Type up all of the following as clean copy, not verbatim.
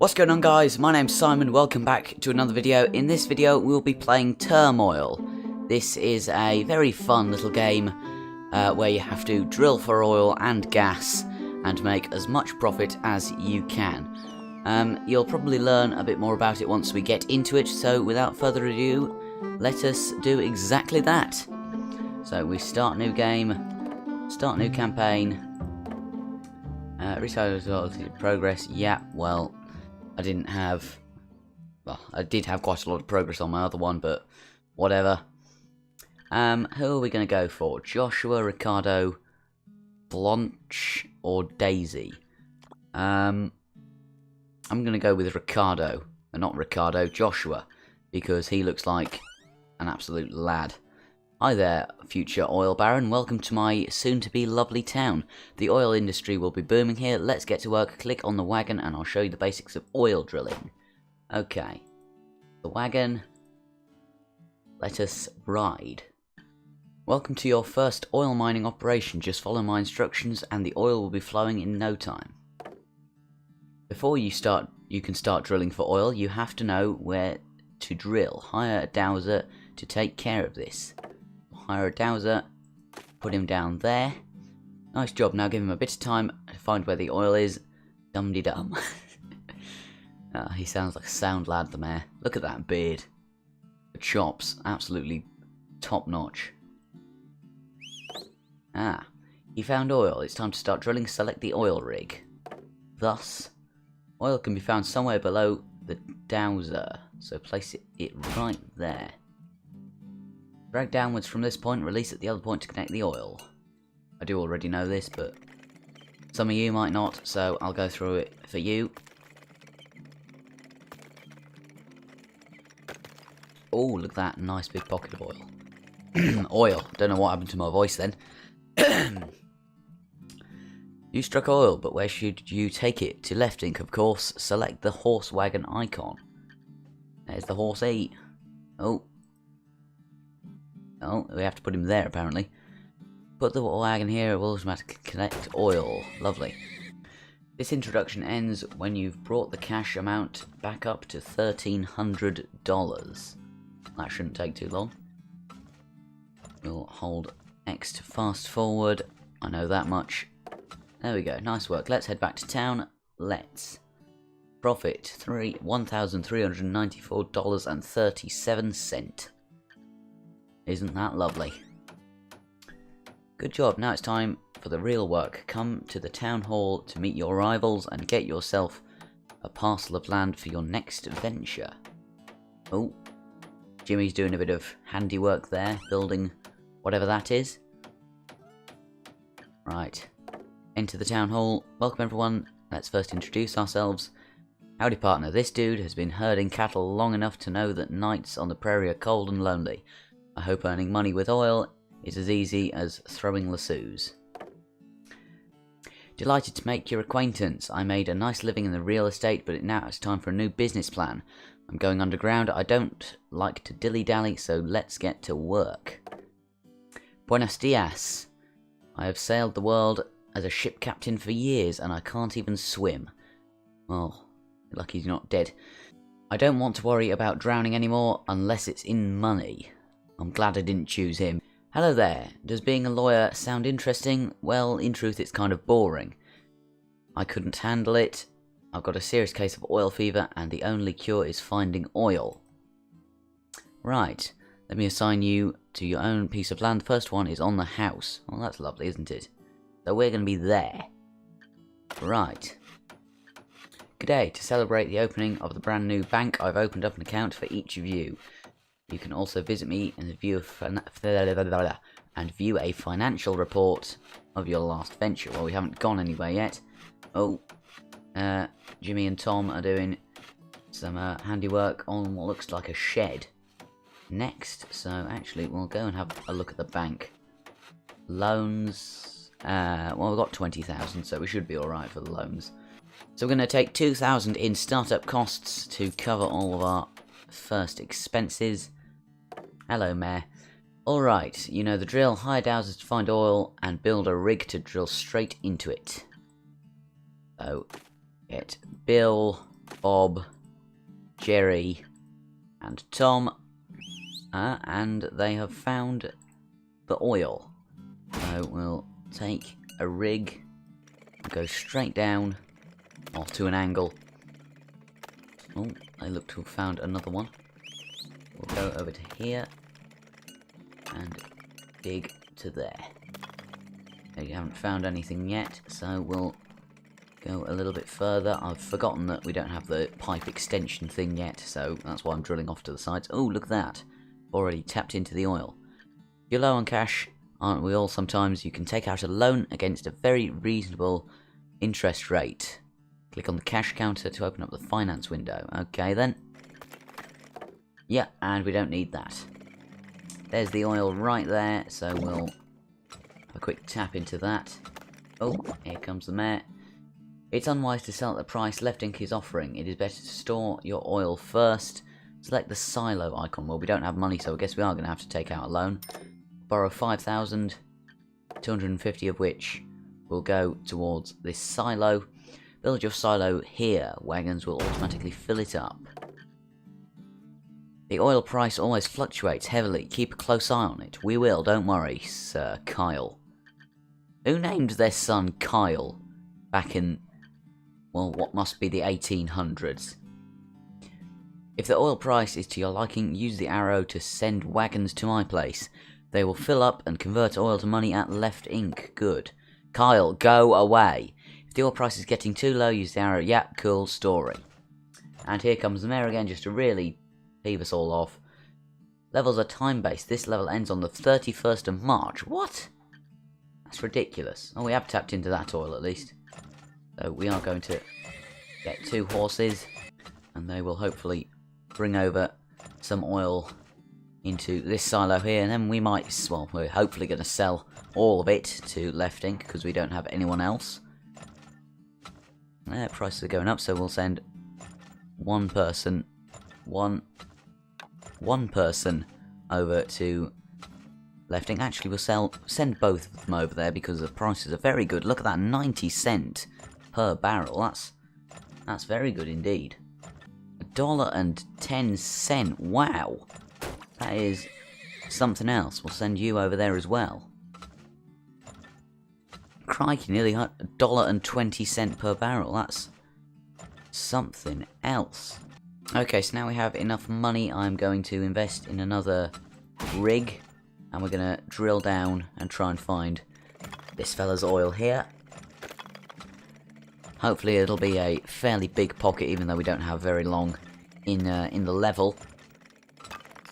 What's going on, guys? My name's Simon, welcome back to another video. In this video we'll be playing Turmoil. This is a very fun little game where you have to drill for oil and gas and make as much profit as you can. You'll probably learn a bit more about it once we get into it, so without further ado, let us do exactly that. So we start new game, start new campaign, restart progress. Yeah, well, I did have quite a lot of progress on my other one, but whatever. Who are we going to go for? Joshua, Ricardo, Blanche, or Daisy? I'm going to go with Ricardo, and not Ricardo, Joshua, because he looks like an absolute lad. Hi there, future oil baron. Welcome to my soon-to-be lovely town. The oil industry will be booming here. Let's get to work. Click on the wagon and I'll show you the basics of oil drilling. Okay. The wagon. Let us ride. Welcome to your first oil mining operation. Just follow my instructions and the oil will be flowing in no time. Before you can start drilling for oil, you have to know where to drill. Hire a dowser to take care of this. Hire a dowser, put him down there. Nice job, now give him a bit of time to find where the oil is. Dum-de-dum. He sounds like a sound lad, the mayor. Look at that beard. The chops, absolutely top-notch. He found oil. It's time to start drilling. Select the oil rig. Thus, oil can be found somewhere below the dowser, so place it right there. Drag downwards from this point, release at the other point to connect the oil. I do already know this, but some of you might not, so I'll go through it for you. Oh, look at that nice big pocket of oil. Oil. Don't know what happened to my voice then. You struck oil, but where should you take it? To left ink, of course. Select the horse wagon icon. There's the horsey. Oh, we have to put him there, apparently. Put the wagon here, it will automatically connect oil. Lovely. This introduction ends when you've brought the cash amount back up to $1,300. That shouldn't take too long. We'll hold X to fast forward. I know that much. There we go, nice work. Let's head back to town. Let's. Profit, $1,394.37. Isn't that lovely? Good job, now it's time for the real work. Come to the town hall to meet your rivals and get yourself a parcel of land for your next venture. Oh, Jimmy's doing a bit of handiwork there, building whatever that is. Right, enter the town hall. Welcome everyone, let's first introduce ourselves. Howdy partner, this dude has been herding cattle long enough to know that nights on the prairie are cold and lonely. I hope earning money with oil is as easy as throwing lassos. Delighted to make your acquaintance. I made a nice living in the real estate, but now it's time for a new business plan. I'm going underground. I don't like to dilly-dally, so let's get to work. Buenos dias. I have sailed the world as a ship captain for years, and I can't even swim. Well, lucky he's not dead. I don't want to worry about drowning anymore, unless it's in money. I'm glad I didn't choose him. Hello there. Does being a lawyer sound interesting? Well, in truth, it's kind of boring. I couldn't handle it. I've got a serious case of oil fever, and the only cure is finding oil. Right. Let me assign you to your own piece of land. The first one is on the house. Well, that's lovely, isn't it? So we're going to be there. Right. G'day. To celebrate the opening of the brand new bank, I've opened up an account for each of you. You can also visit me and view a financial report of your last venture. Well, we haven't gone anywhere yet. Oh, Jimmy and Tom are doing some handiwork on what looks like a shed. Next, so actually we'll go and have a look at the bank. Loans, well, we've got 20,000, so we should be alright for the loans. So we're going to take 2,000 in startup costs to cover all of our first expenses. Hello, Mayor. Alright, you know the drill. Hire dowsers to find oil and build a rig to drill straight into it. So, get Bill Bob, Jerry, and Tom. And they have found the oil. So we'll take a rig, go straight down, or to an angle. Oh, they look to have found another one. We'll go over to here, and dig to there. You haven't found anything yet, so we'll go a little bit further. I've forgotten that we don't have the pipe extension thing yet, so that's why I'm drilling off to the sides. Oh, look at that. Already tapped into the oil. You're low on cash, aren't we all sometimes? You can take out a loan against a very reasonable interest rate. Click on the cash counter to open up the finance window. Okay then. Yeah, and we don't need that. There's the oil right there, so we'll have a quick tap into that. Oh, here comes the mayor. It's unwise to sell at the price Left Ink is offering. It is better to store your oil first. Select the silo icon. Well, we don't have money, so I guess we are going to have to take out a loan. Borrow 5,000, 250 of which will go towards this silo. Build your silo here. Wagons will automatically fill it up. The oil price always fluctuates heavily. Keep a close eye on it. We will, don't worry, Sir Kyle. Who named their son Kyle back in, well, what must be the 1800s? If the oil price is to your liking, use the arrow to send wagons to my place. They will fill up and convert oil to money at Left Ink. Good. Kyle, go away. If the oil price is getting too low, use the arrow. Yep, cool story. And here comes the mayor again, just to really leave us all off. Levels are time-based. This level ends on the 31st of March. What? That's ridiculous. Oh, we have tapped into that oil at least. So we are going to get 2 horses, and they will hopefully bring over some oil into this silo here, and then we might, well, we're hopefully going to sell all of it to Left Ink because we don't have anyone else. Prices are going up, so we'll send one person over to Left Ink. Actually, we'll send both of them over there because the prices are very good. Look at that, 90 cent per barrel. That's very good indeed. $1.10. Wow. That is something else. We'll send you over there as well. Crikey, nearly $1.20 per barrel. That's something else. Okay, so now we have enough money. I'm going to invest in another rig, and we're going to drill down and try and find this fella's oil here. Hopefully it'll be a fairly big pocket, even though we don't have very long in the level.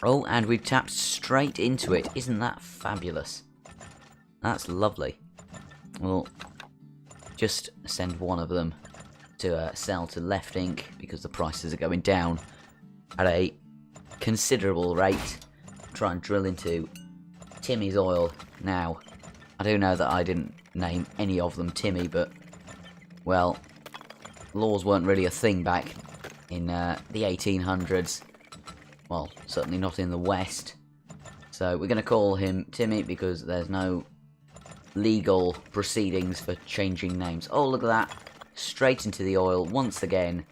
Oh, and we've tapped straight into it. Isn't that fabulous? That's lovely. We'll just send one of them to sell to Left Ink because the prices are going down at a considerable rate. Try and drill into Timmy's oil now. I do know that I didn't name any of them Timmy, but, well, laws weren't really a thing back in the 1800s. Well, certainly not in the West. So we're going to call him Timmy because there's no legal proceedings for changing names. Oh, look at that. Straight into the oil once again.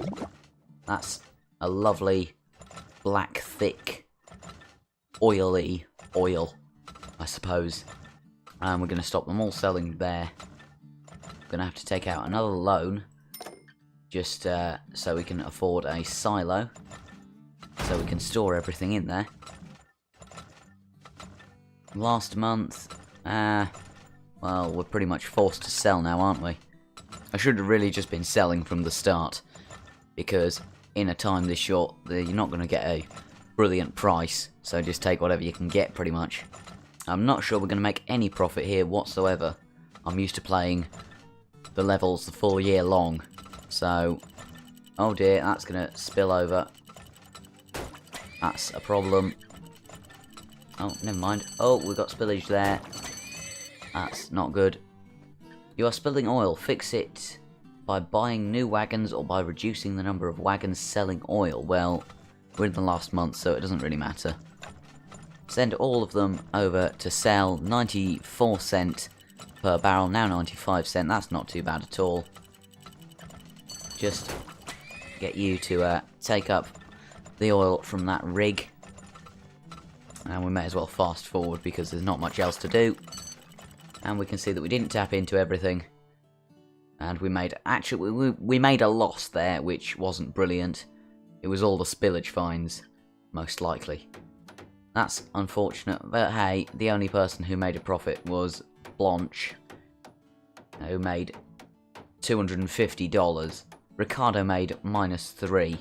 That's a lovely, black, thick, oily oil, I suppose. And we're going to stop them all selling there. Going to have to take out another loan just so we can afford a silo, so we can store everything in there. Last month, well, we're pretty much forced to sell now, aren't we? I should have really just been selling from the start, because in a time this short, you're not going to get a brilliant price, so just take whatever you can get, pretty much. I'm not sure we're going to make any profit here whatsoever. I'm used to playing the levels the full year long, so, oh dear, that's going to spill over. That's a problem. Oh, never mind. Oh, we've got spillage there. That's not good. You are spilling oil. Fix it by buying new wagons or by reducing the number of wagons selling oil. Well, we're in the last month, so it doesn't really matter. Send all of them over to sell. 94 cent per barrel, now 95 cent. That's not too bad at all. Just get you to take up the oil from that rig. And we may as well fast forward because there's not much else to do. And we can see that we didn't tap into everything. And we made, actually, we made a loss there, which wasn't brilliant. It was all the spillage fines, most likely. That's unfortunate, but hey, the only person who made a profit was Blanche, who made $250. Ricardo made -3.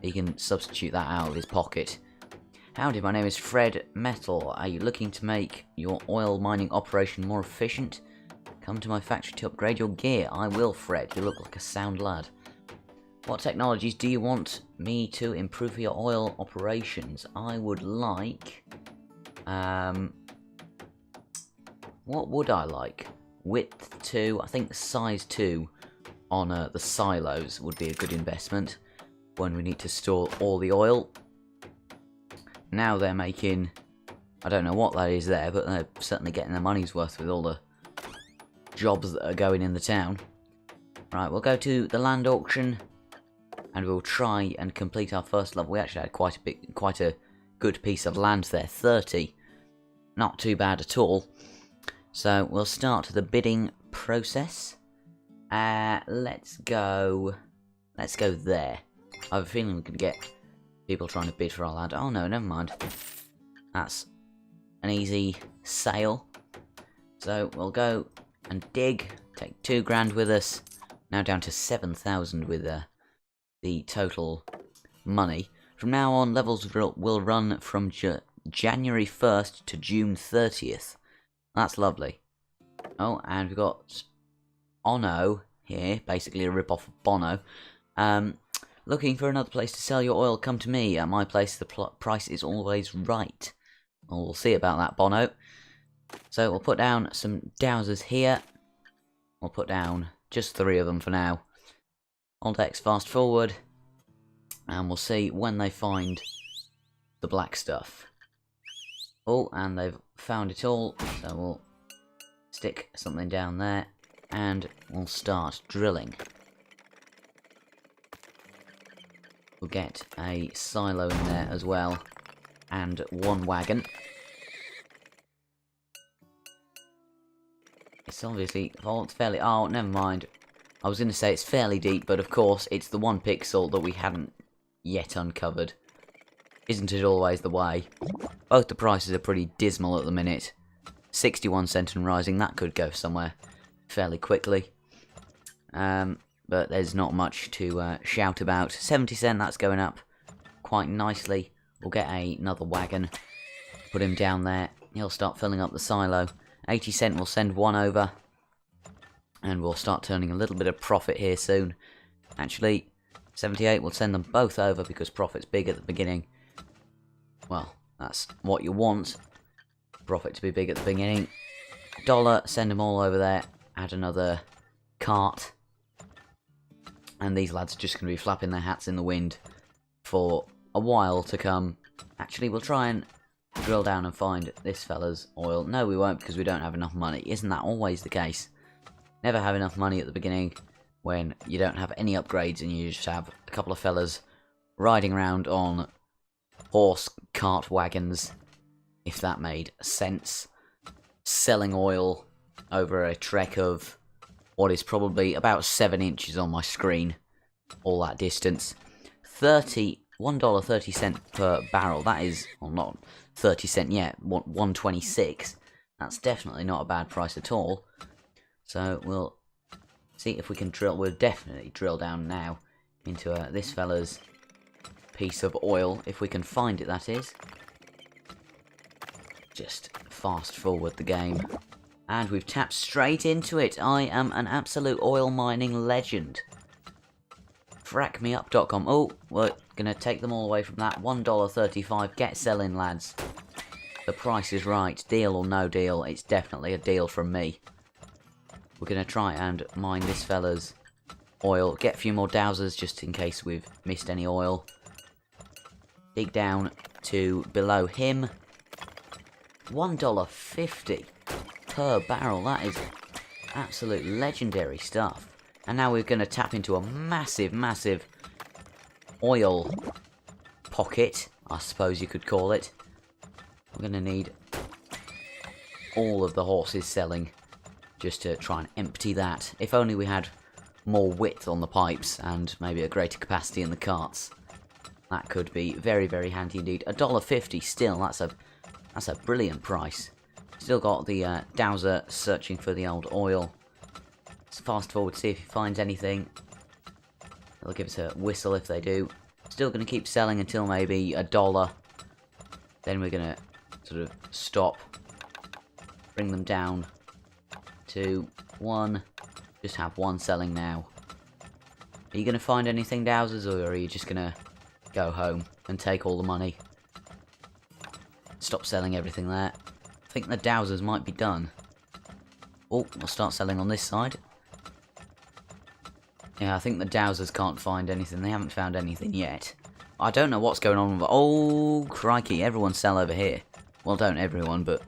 He can substitute that out of his pocket. Howdy, my name is Fred Metal. Are you looking to make your oil mining operation more efficient? Come to my factory to upgrade your gear. I will, Fred. You look like a sound lad. What technologies do you want me to improve your oil operations? I would like... what would I like? Width 2, I think size 2 on the silos would be a good investment when we need to store all the oil. Now they're making, I don't know what that is there, but they're certainly getting their money's worth with all the jobs that are going in the town. Right, we'll go to the land auction and we'll try and complete our first level. We actually had quite a good piece of land there, 30. Not too bad at all. So we'll start the bidding process. Let's go there. I have a feeling we could get people trying to bid for our land. Oh no, never mind. That's an easy sale. So we'll go and dig. Take 2 grand with us. Now down to 7,000 with the total money. From now on, levels will run from January 1st to June 30th. That's lovely. Oh, and we've got Ono here, basically a rip-off of Bono. Looking for another place to sell your oil? Come to me. At my place, the price is always right. Well, we'll see about that, Bono. So we'll put down some dowsers here. We'll put down just 3 of them for now. Alt X fast forward. And we'll see when they find the black stuff. Oh, and they've found it all. So we'll stick something down there. And we'll start drilling. We'll get a silo in there as well, and 1 wagon. It's obviously, oh, it's fairly, oh, never mind. I was going to say it's fairly deep, but of course, it's the 1 pixel that we hadn't yet uncovered. Isn't it always the way? Both the prices are pretty dismal at the minute. 61 cent and rising, that could go somewhere fairly quickly. But there's not much to shout about. 70 cent, that's going up quite nicely. We'll get another wagon, put him down there. He'll start filling up the silo. 80 cent, we'll send 1 over. And we'll start turning a little bit of profit here soon. Actually, 78, we'll send them both over because profit's big at the beginning. Well, that's what you want. Profit to be big at the beginning. $1, send them all over there. Add another cart. And these lads are just going to be flapping their hats in the wind for a while to come. Actually, we'll try and drill down and find this fella's oil. No, we won't because we don't have enough money. Isn't that always the case? Never have enough money at the beginning when you don't have any upgrades and you just have a couple of fellas riding around on horse cart wagons, if that made sense. Selling oil over a trek of what is probably about 7 inches on my screen. All that distance. $1.30 per barrel. That is, well, not 30 cent yet. 1.26. That's definitely not a bad price at all. So we'll see if we can drill. We'll definitely drill down now into this fella's piece of oil, if we can find it, that is. Just fast forward the game. And we've tapped straight into it. I am an absolute oil mining legend. Frackmeup.com. Oh, we're going to take them all away from that. $1.35. Get selling, lads. The price is right. Deal or no deal. It's definitely a deal from me. We're going to try and mine this fella's oil. Get a few more dowsers just in case we've missed any oil. Dig down to below him. $1.50 per barrel. That is absolute legendary stuff. And now we're going to tap into a massive, massive oil pocket, I suppose you could call it. We're going to need all of the horses selling just to try and empty that. If only we had more width on the pipes and maybe a greater capacity in the carts. That could be very, very handy indeed. $1.50 still, that's a brilliant price. Still got the dowser searching for the old oil. Let's fast forward, see if he finds anything. They'll give us a whistle if they do. Still going to keep selling until maybe $1. Then we're going to sort of stop. Bring them down to 1. Just have 1 selling now. Are you going to find anything, dowsers, or are you just going to go home and take all the money? Stop selling everything there. I think the dowsers might be done. Oh, we'll start selling on this side. Yeah, I think the dowsers can't find anything. They haven't found anything yet. I don't know what's going on with... Oh, crikey, everyone sell over here. Well, don't everyone, but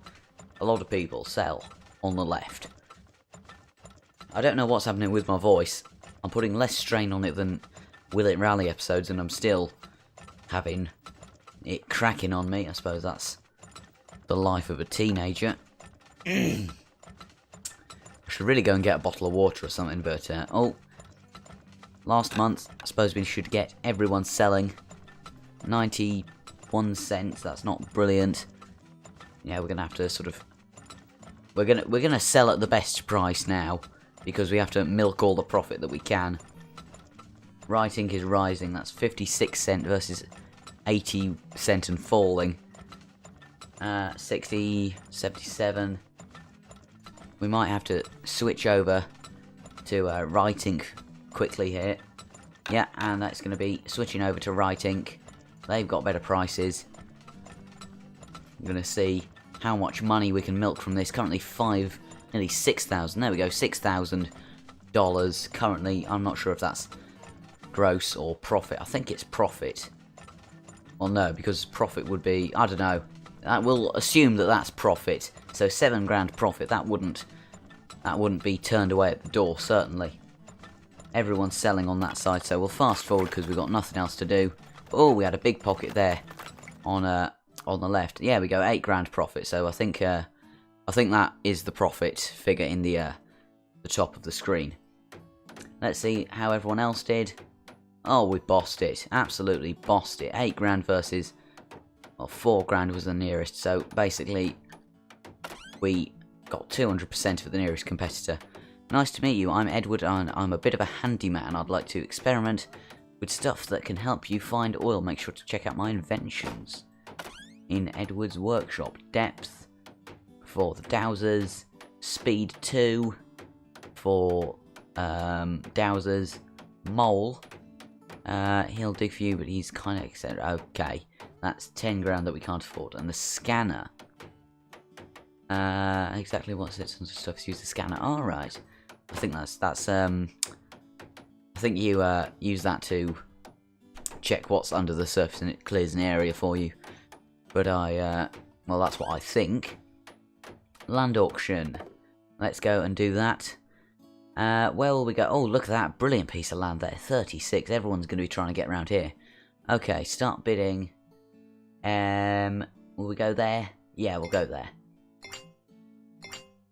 a lot of people sell on the left. I don't know what's happening with my voice. I'm putting less strain on it than Will It Rally episodes, and I'm still having it cracking on me. I suppose that's the life of a teenager. I should really go and get a bottle of water or something, but oh, last month I suppose we should get everyone selling 91 cents. That's not brilliant. Yeah, we're gonna have to sort of we're gonna sell at the best price now because we have to milk all the profit that we can. Right ink is rising. That's 56 cent versus 80 cent and falling. 60, 77. We might have to switch over to right ink quickly here. Yeah, and that's going to be switching over to right ink. They've got better prices. I'm going to see how much money we can milk from this. Currently nearly 6,000. There we go, $6,000 currently. I'm not sure if that's gross or profit. I think it's profit. Well, no, because profit would be, I don't know. We'll assume that that's profit. So 7 grand profit. That wouldn't be turned away at the door, certainly. Everyone's selling on that side, so we'll fast forward because we've got nothing else to do. Oh, we had a big pocket there on the left. Yeah, we go 8 grand profit. So I think that is the profit figure in the top of the screen. Let's see how everyone else did. Oh, we bossed it. Absolutely bossed it. 8 grand versus... Well, 4 grand was the nearest. So, basically, we got 200% for the nearest competitor. Nice to meet you. I'm Edward, and I'm a bit of a handyman. I'd like to experiment with stuff that can help you find oil. Make sure to check out my inventions in Edward's workshop. Depth for the dowsers. Speed 2 for dowsers. Mole. He'll do for you, but he's kind of etc. Okay, that's 10 grand that we can't afford. And the scanner. Exactly what sorts of stuff to use the scanner. All right, I think that's I think you use that to check what's under the surface and it clears an area for you. But well, that's what I think. Land auction. Let's go and do that. Where will we go? Oh, look at that. Brilliant piece of land there. 36. Everyone's going to be trying to get around here. Okay, start bidding. Will we go there? Yeah, we'll go there.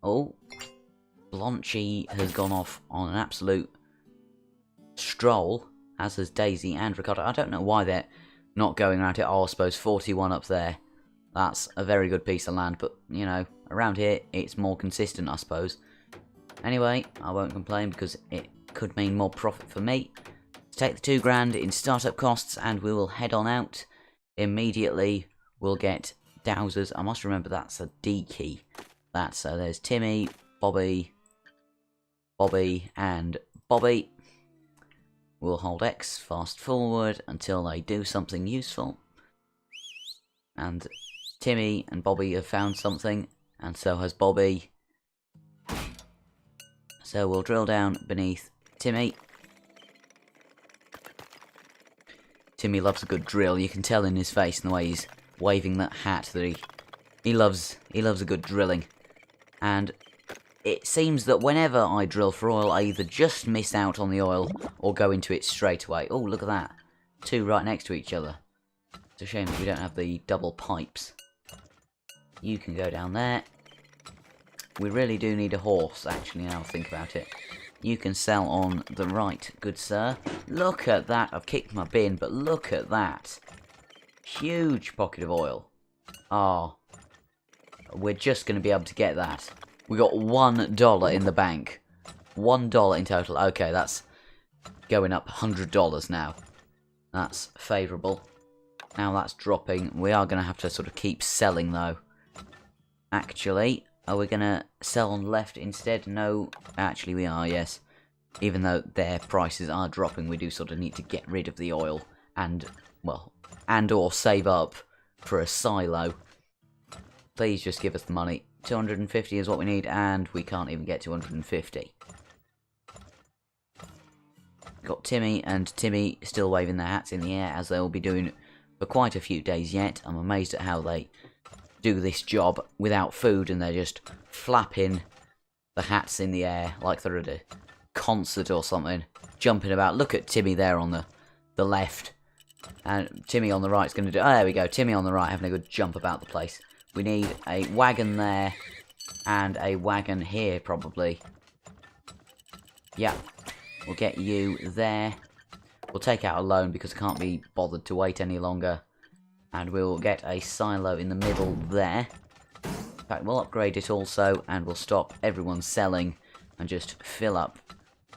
Oh. Blanchy has gone off on an absolute stroll, as has Daisy and Ricardo. I don't know why they're not going around it. Oh, I suppose 41 up there. That's a very good piece of land, but, you know, around here, it's more consistent, I suppose. Anyway, I won't complain because it could mean more profit for me. Let's take the 2 grand in startup costs and we will head on out. Immediately, we'll get dowsers. I must remember that's a D key. So there's Timmy, Bobby, and Bobby. We'll hold X, fast forward until they do something useful. And Timmy and Bobby have found something, and so has Bobby. So we'll drill down beneath Timmy. Timmy loves a good drill. You can tell in his face and the way he's waving that hat that he loves a good drilling. And it seems that whenever I drill for oil, I either just miss out on the oil or go into it straight away. Oh, look at that. two right next to each other. It's a shame that we don't have the double pipes. You can go down there. We really do need a horse, actually, now I think about it. You can sell on the right, good sir. Look at that. I've kicked my bin, but look at that. Huge pocket of oil. Oh, we're just going to be able to get that. We got $1 in the bank. $1 in total. Okay, that's going up $100 now. That's favourable. Now that's dropping. We are going to have to sort of keep selling, though. Actually, are we going to sell on left instead? No, actually we are, yes. Even though their prices are dropping, we do sort of need to get rid of the oil and, well, and or save up for a silo. Please just give us the money. 250 is what we need, and we can't even get 250. Got Timmy, and Timmy still waving their hats in the air, as they'll be doing for quite a few days yet. I'm amazed at how they do this job without food, and they're just flapping the hats in the air like they're at a concert or something, jumping about. Look at Timmy there on the left, and Timmy on the right is going to do... Oh, there we go, Timmy on the right having a good jump about the place. We need a wagon there, and a wagon here, probably. Yeah, we'll get you there. We'll take out a loan because I can't be bothered to wait any longer. And we'll get a silo in the middle there. In fact, we'll upgrade it also, and we'll stop everyone selling and just fill up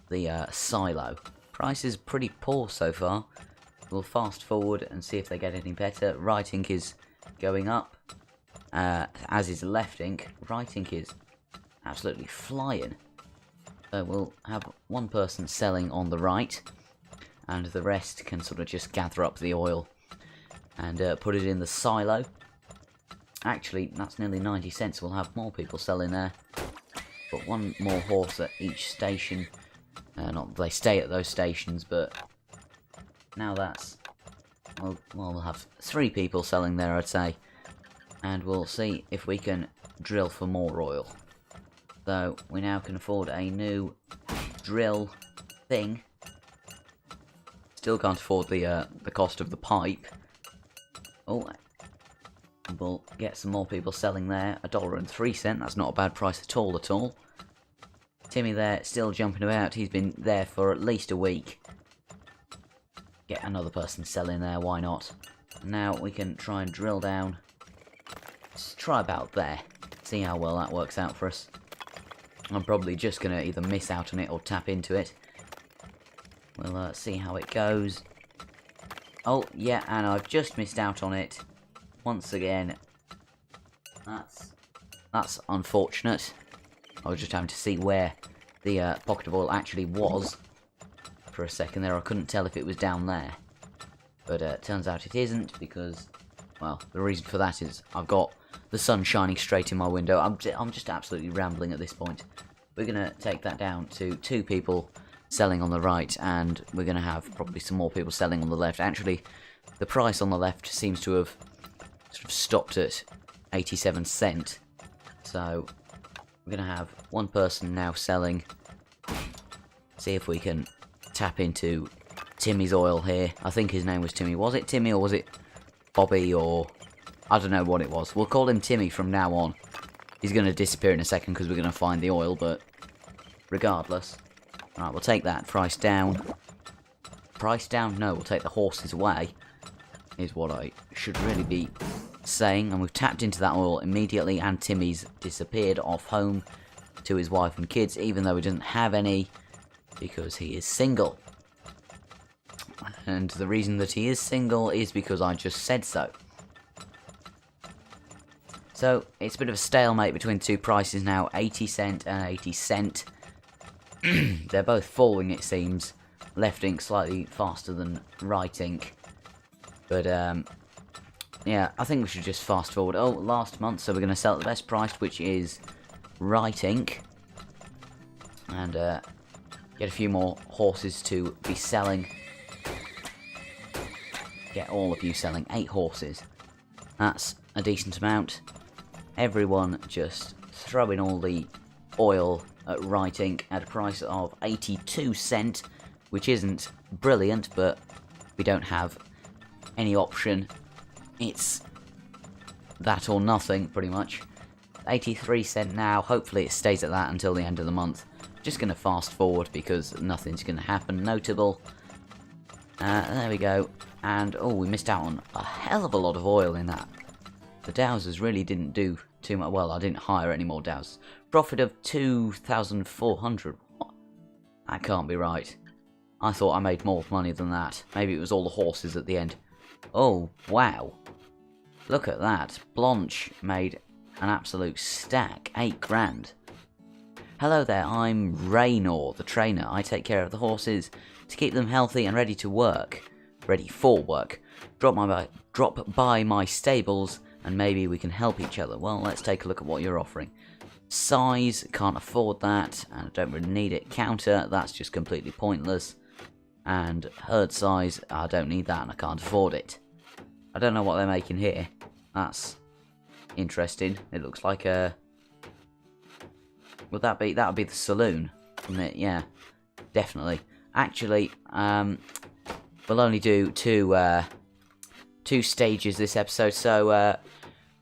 the silo. Price is pretty poor so far. We'll fast forward and see if they get any better. Right ink is going up, as is left ink. Right ink is absolutely flying. So we'll have one person selling on the right, and the rest can sort of just gather up the oil and put it in the silo. Actually, that's nearly 90 cents. We'll have more people selling there. But one more horse at each station. Not that they stay at those stations, but now that's... Well, we'll have 3 people selling there, I'd say. And we'll see if we can drill for more oil. So, we now can afford a new drill thing. Still can't afford the cost of the pipe. Oh, we'll get some more people selling there. $1.03. That's not a bad price at all. Timmy there, still jumping about. He's been there for at least a week. Get another person selling there, why not? Now we can try and drill down. Just try about there. See how well that works out for us. I'm probably just going to either miss out on it or tap into it. We'll see how it goes. Oh, yeah, and I've just missed out on it. Once again. That's unfortunate. I was just having to see where the pocket of oil actually was. For a second there, I couldn't tell if it was down there. But turns out it isn't, because, well, the reason for that is I've got the sun shining straight in my window. I'm just absolutely rambling at this point. We're going to take that down to 2 people selling on the right, and we're going to have probably some more people selling on the left. Actually, the price on the left seems to have sort of stopped at 87 cents. So, we're going to have one person now selling. See if we can tap into Timmy's oil here. I think his name was Timmy. Was it Timmy or was it Bobby, or... I don't know what it was. We'll call him Timmy from now on. He's going to disappear in a second because we're going to find the oil, but regardless. Right, we'll take that. Price down. Price down? No, we'll take the horses away. Is what I should really be saying. And we've tapped into that oil immediately, and Timmy's disappeared off home to his wife and kids, even though he doesn't have any, because he is single. And the reason that he is single is because I just said so. So, it's a bit of a stalemate between the two prices now, 80 cent and 80 cent. They're both falling, it seems. Left ink slightly faster than right ink. But, yeah, I think we should just fast forward. Oh, last month, so we're going to sell at the best price, which is right ink. And, get a few more horses to be selling. Get all of you selling 8 horses. That's a decent amount. Everyone just throwing all the oil at right ink at a price of 82 cents, which isn't brilliant, but We don't have any option. It's that or nothing, pretty much. 83 cent now. Hopefully it stays at that until the end of the month. Just going to fast forward because nothing's going to happen notable. There we go. And, oh, we missed out on a hell of a lot of oil in that. The dowsers really didn't do too much. Well, I didn't hire any more dowsers. Profit of 2,400. What? That can't be right. I thought I made more money than that. Maybe it was all the horses at the end. Oh, wow. Look at that. Blanche made an absolute stack. 8 grand. Hello there, I'm Raynor, the trainer. I take care of the horses to keep them healthy and ready to work. Ready for work. Drop by my stables and maybe we can help each other. Well, let's take a look at what you're offering. Size, can't afford that, and I don't really need it. Counter, that's just completely pointless. And herd size, I don't need that and I can't afford it. I don't know what they're making here. That's interesting. It looks like a... Would that be... That would be the saloon, wouldn't it? Yeah, definitely. Actually, we'll only do two stages this episode, so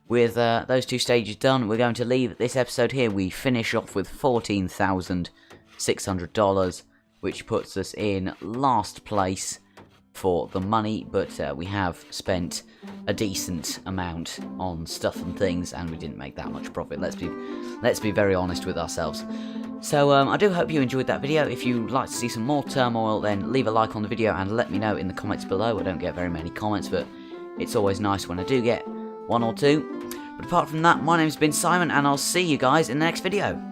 with those 2 stages done, we're going to leave this episode here. We finish off with $14,600, which puts us in last place for the money, but we have spent a decent amount on stuff and things, and we didn't make that much profit. Let's be very honest with ourselves. So I do hope you enjoyed that video. If you'd like to see some more Turmoil, then leave a like on the video and let me know in the comments below. I don't get very many comments, but it's always nice when I do get 1 or 2. But apart from that, my name's been Simon, and I'll see you guys in the next video.